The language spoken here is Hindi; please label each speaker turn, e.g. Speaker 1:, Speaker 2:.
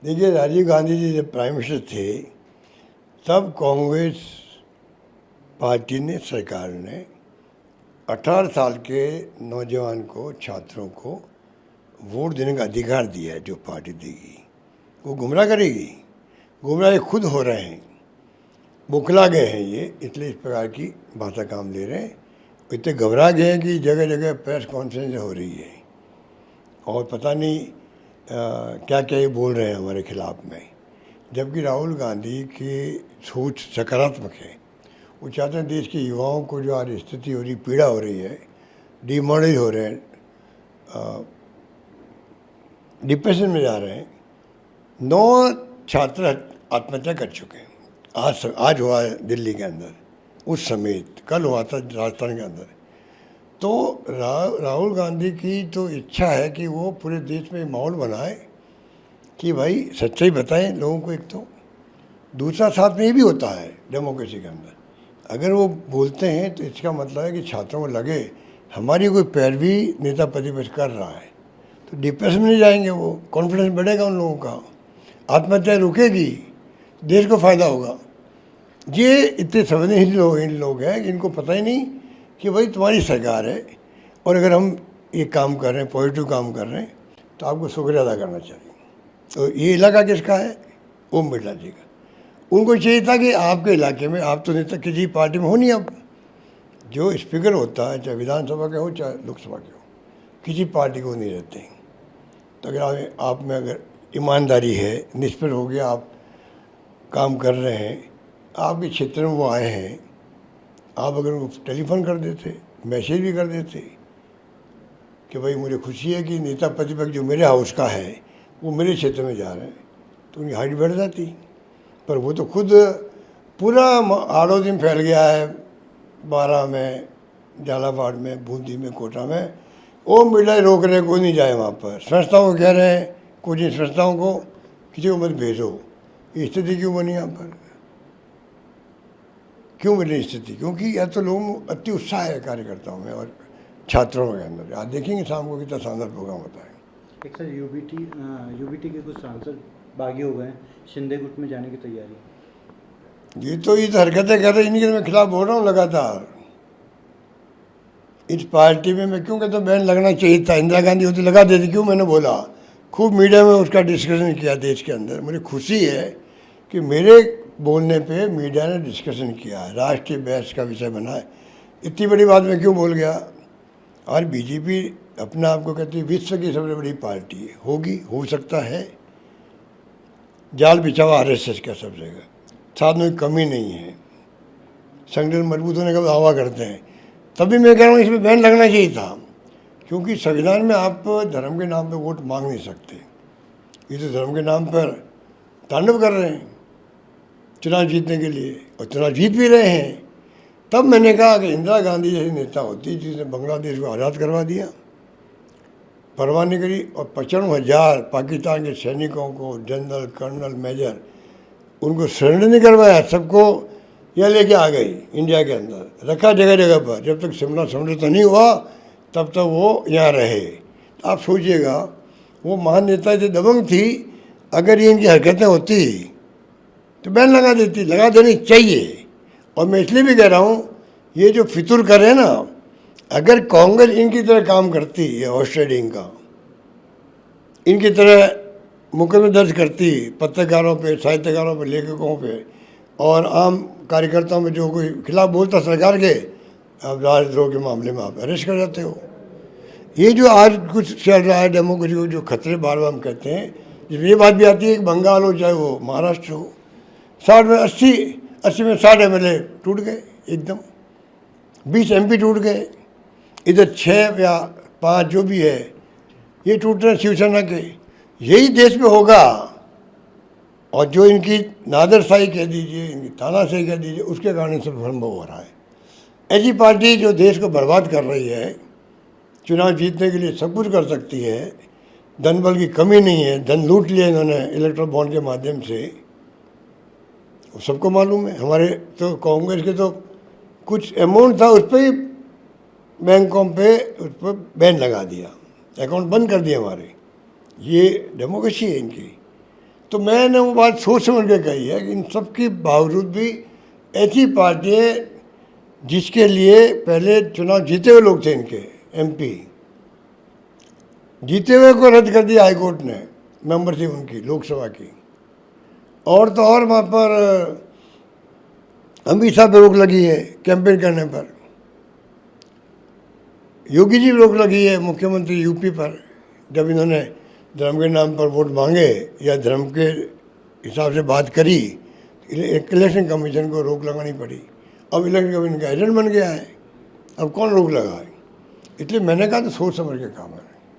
Speaker 1: देखिए, राजीव गांधी जी जब प्राइम मिनिस्टर थे तब कांग्रेस पार्टी ने, सरकार ने 18 साल के नौजवान को, छात्रों को वोट देने का अधिकार दिया है। जो पार्टी देगी वो गुमराह करेगी। गुमराह ये खुद हो रहे हैं, बुखला गए हैं ये, इसलिए इस प्रकार की भाषा काम ले रहे हैं। इतने घबरा गए हैं कि जगह जगह प्रेस कॉन्फ्रेंस हो रही है और पता नहीं क्या क्या ये बोल रहे हैं हमारे खिलाफ में। जबकि राहुल गांधी की सोच सकारात्मक है। वो चाहते हैं देश के युवाओं को जो आज स्थिति हो रही, पीड़ा हो रही है, डिमोरलाइज हो रहे हैं, डिप्रेशन में जा रहे हैं। 9 छात्र आत्महत्या कर चुके हैं। आज हुआ है दिल्ली के अंदर, उस समेत कल हुआ था राजस्थान के अंदर। तो राहुल गांधी की तो इच्छा है कि वो पूरे देश में माहौल बनाए कि भाई सच्चाई बताएं लोगों को। एक तो दूसरा, साथ में ये भी होता है डेमोक्रेसी के अंदर, अगर वो बोलते हैं तो इसका मतलब है कि छात्रों को लगे हमारी कोई पैरवी नेता प्रतिपक्ष कर रहा है, तो डिप्रेशन में नहीं जाएंगे, वो कॉन्फिडेंस बढ़ेगा उन लोगों का, आत्महत्या रुकेगी, देश को फायदा होगा। ये इतने संवेदनशील लोग हैं कि इनको पता ही नहीं कि भाई तुम्हारी सरकार है और अगर हम ये काम कर रहे हैं, पॉजिटिव काम कर रहे हैं, तो आपको शुक्रिया अदा करना चाहिए। तो ये इलाका किसका है? ओम बिरला जी का। उनको चाहिए था कि आपके इलाके में, आप तो नेता किसी पार्टी में हो नहीं, अब जो स्पीकर होता है, चाहे विधानसभा के हो चाहे लोकसभा के हो, किसी पार्टी को नहीं रहते हैं। तो अगर आप में अगर ईमानदारी है, निष्पक्ष हो गया, आप काम कर रहे हैं, आपके क्षेत्र में वो आए हैं, आप अगर उनको टेलीफोन कर देते, मैसेज भी कर देते कि भाई मुझे खुशी है कि नेता प्रतिपक्ष जो मेरे हाउस का है वो मेरे क्षेत्र में जा रहे हैं, तो उनकी हाइट बढ़ जाती। पर वो तो खुद पूरा आड़ो दिन फैल गया है, बारा में, झालावाड़ में, बूंदी में, कोटा में। ओम बिरला रोक रहे, कोई नहीं जाए वहाँ पर। संस्थाओं को कह रहे हैं, कोचिंग संस्थाओं को किसी को मत भेजो। ये स्थिति क्यों बनी यहाँ पर? क्यों बनी स्थिति? क्योंकि या तो लोग अति उत्साह है कार्यकर्ताओं में और छात्रों के अंदर। आज देखेंगे शाम को कितना शानदार प्रोग्राम होता है।
Speaker 2: एक सर, यूबीटी के कुछ सांसद बागी हो गए हैं, शिंदे गुट में जाने की तैयारी।
Speaker 1: ये तो हरकतें कर रहे, इनके मैं खिलाफ बोल रहा हूँ लगातार। इस पार्टी में मैं क्यों कहता हूँ बैन लगना चाहिए था, इंदिरा गांधी होती लगा देती। क्यों मैंने बोला, खूब मीडिया में उसका डिस्कशन किया देश के अंदर। मुझे खुशी है कि मेरे बोलने पे मीडिया ने डिस्कशन किया है, राष्ट्रीय बहस का विषय बना है। इतनी बड़ी बात मैं क्यों बोल गया? और बीजेपी अपने आप को कहती है विश्व की सबसे बड़ी पार्टी है, होगी, हो सकता है। जाल बिछा हुआ आरएसएस का सब जगह, साधनों की कमी नहीं है, संगठन मजबूत होने का दावा करते हैं। तभी मैं कह रहा हूँ इसमें बैन लगना चाहिए था, क्योंकि संविधान में आप धर्म के नाम पर वोट मांग नहीं सकते। ये तो धर्म के नाम पर तांडव कर रहे हैं चुनाव जीतने के लिए, और चुनाव जीत भी रहे हैं। तब मैंने कहा कि इंदिरा गांधी जैसी नेता होती जिसने बांग्लादेश को आज़ाद करवा दिया, परवाह नहीं करी, और 95,000 पाकिस्तान के सैनिकों को, जनरल, कर्नल, मेजर, उनको सरेंडर नहीं करवाया, सबको यह लेके आ गई इंडिया के अंदर, रखा जगह जगह पर। जब तक शिमला समझौता नहीं हुआ तब तक वो यहाँ रहे। तो आप सोचिएगा, वो महान नेता जो दबंग थी, अगर ये इनकी हरकतें होती तो बैन लगा देती, लगा देनी चाहिए। और मैं इसलिए भी कह रहा हूँ, ये जो फितूर कर रहे हैं ना, अगर कांग्रेस इनकी तरह काम करती, या ऑस्ट्रेलिया का इनकी तरह मुकदमे दर्ज करती पत्रकारों पे, साहित्यकारों पे, लेखकों पे और आम कार्यकर्ताओं में जो कोई खिलाफ बोलता सरकार के, अब राजद्रोह के मामले में आप अरेस्ट कर जाते हो। ये जो आज कुछ चल रहा है डेमोक्रेसी को, जो खतरे बार बार हम कहते हैं, जिसमें ये बात भी आती है कि बंगाल हो चाहे वो महाराष्ट्र हो, 60 में 80 में 60 MLA टूट गए एकदम, 20 MP टूट गए, इधर 6 या 5 जो भी है ये टूट रहे शिवसेना के। यही देश में होगा। और जो इनकी नादरशाही कह दीजिए, इनकी तानाशाही कह दीजिए, उसके कारण सब संभव हो रहा है। ऐसी पार्टी जो देश को बर्बाद कर रही है, चुनाव जीतने के लिए सब कुछ कर सकती है, धन बल की कमी नहीं है, धन लूट लिया इन्होंने इलेक्ट्रल बॉन्ड के माध्यम से, वो सबको मालूम है। हमारे तो कांग्रेस के तो कुछ अमाउंट था, उस पर ही बैंकों पे उस पर बैन लगा दिया, अकाउंट बंद कर दिए हमारे। ये डेमोक्रेसी है इनकी। तो मैंने वो बात सोच समझ के कही है कि इन सब के बावजूद भी ऐसी पार्टी है जिसके लिए पहले चुनाव जीते हुए लोग थे, इनके एमपी जीते हुए को रद्द कर दिया हाईकोर्ट ने, मेंबरशिप उनकी लोकसभा की। और तो और वहाँ पर अमित शाह पे रोक लगी है कैंपेन करने पर, योगी जी रोक लगी है मुख्यमंत्री यूपी पर, जब इन्होंने धर्म के नाम पर वोट मांगे या धर्म के हिसाब से बात करी, इलेक्शन कमीशन को रोक लगानी पड़ी। अब इलेक्शन कमीशन का एजेंट बन गया है, अब कौन रोक लगाए? इसलिए मैंने कहा तो सोच समझ के काम है।